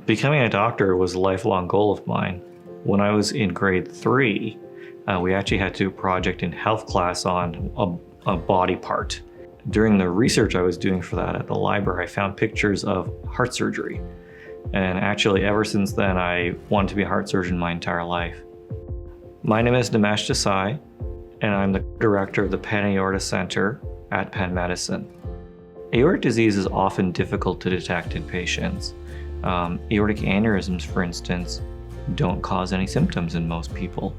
Becoming a doctor was a lifelong goal of mine. When I was in grade 3, we actually had to do a project in health class on a body part. During the research I was doing for that at the library, I found pictures of heart surgery. And actually, ever since then, I wanted to be a heart surgeon my entire life. My name is Nimesh Desai, and I'm the director of the Penn Aorta Center at Penn Medicine. Aortic disease is often difficult to detect in patients. Aortic aneurysms, for instance, don't cause any symptoms in most people.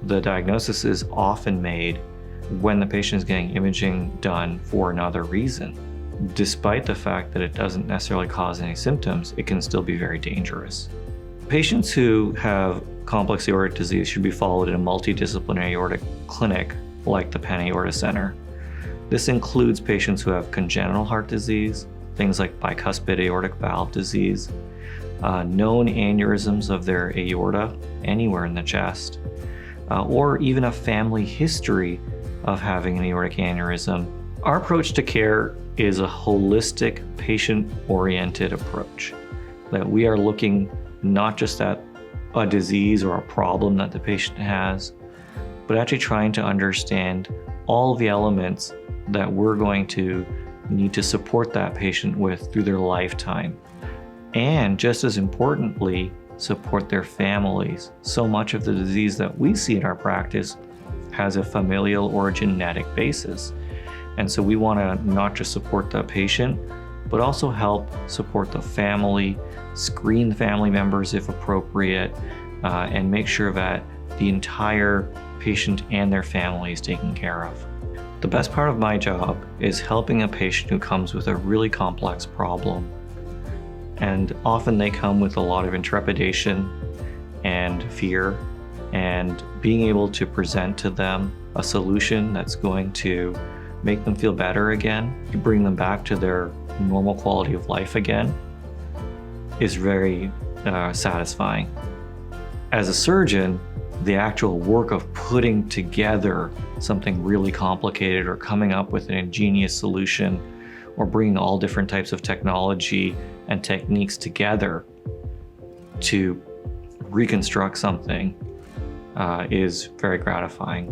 The diagnosis is often made when the patient is getting imaging done for another reason. Despite the fact that it doesn't necessarily cause any symptoms, it can still be very dangerous. Patients who have complex aortic disease should be followed in a multidisciplinary aortic clinic like the Penn Aorta Center. This includes patients who have congenital heart disease, things like bicuspid aortic valve disease, known aneurysms of their aorta anywhere in the chest, or even a family history of having an aortic aneurysm. Our approach to care is a holistic, patient-oriented approach, that we are looking not just at a disease or a problem that the patient has, but actually trying to understand all the elements that we're going to need to support that patient with through their lifetime. And just as importantly, support their families. So much of the disease that we see in our practice has a familial or genetic basis. And so we want to not just support the patient, but also help support the family, screen the family members if appropriate, and make sure that the entire patient and their family is taken care of. The best part of my job is helping a patient who comes with a really complex problem. And often they come with a lot of intrepidation and fear, and being able to present to them a solution that's going to make them feel better again, bring them back to their normal quality of life again, is very satisfying. As a surgeon, the actual work of putting together something really complicated or coming up with an ingenious solution or bringing all different types of technology and techniques together to reconstruct something is very gratifying.